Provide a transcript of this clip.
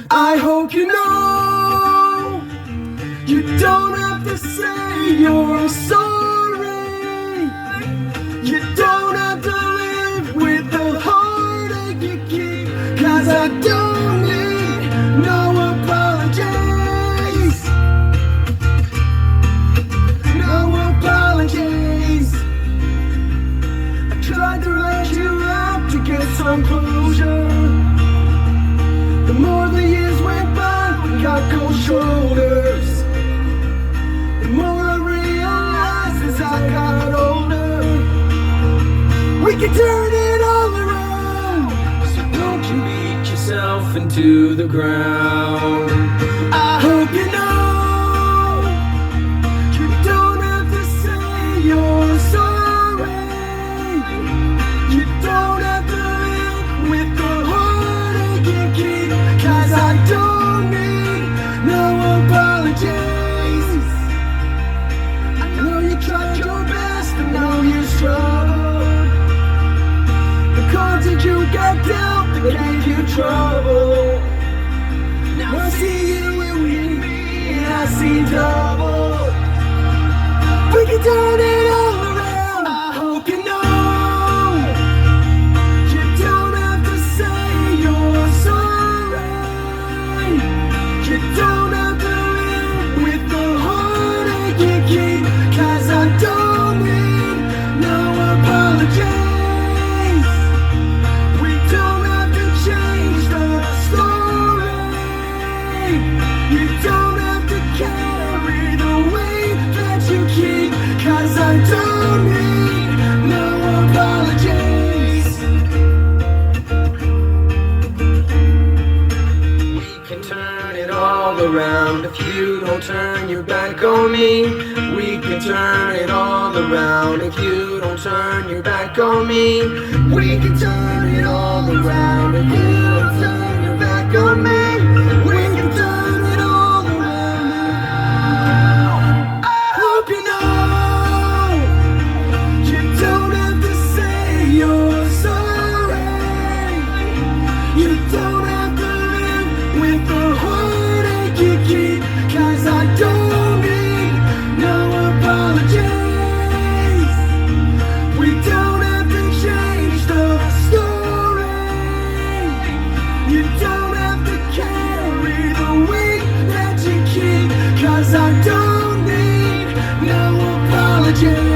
I hope you know you don't have to say you're sorry. You don't have to live with the heartache you keep, 'cause I don't need no apologies. No apologies. I tried to let you out to get some closure. The more the years went by, we got cold shoulders. The more I realized as I got older, we can turn it all around. So don't you beat yourself into the ground. I hope you know you don't have to say you're sorry. You don't have to live with the heartache you keep, 'cause I don't need no apologies. I know you tried your best, I know you struggled. The cards that you got dealt that gave you trouble. Now I see you in me and I see double. We can turn it all around. I hope you know you don't have to say you're sorry. You don't have to live with the heartache you keep, 'cause I don't need no apologies. We don't have to change the story. You don't have to carry the weight that you keep, 'cause I don't need no apologies. We can turn it all around if you don't turn your back on me. We can turn it all around if you don't turn your back on me. We can turn it all around if you don't turn your back on me. We can turn it all around now. I hope you know you don't have to say you're sorry. You don't have to live with the heartache you keep, 'cause I don't need no apologies. We don't have to change the story. You don't have to carry the weight that you keep, 'cause I don't need no apologies.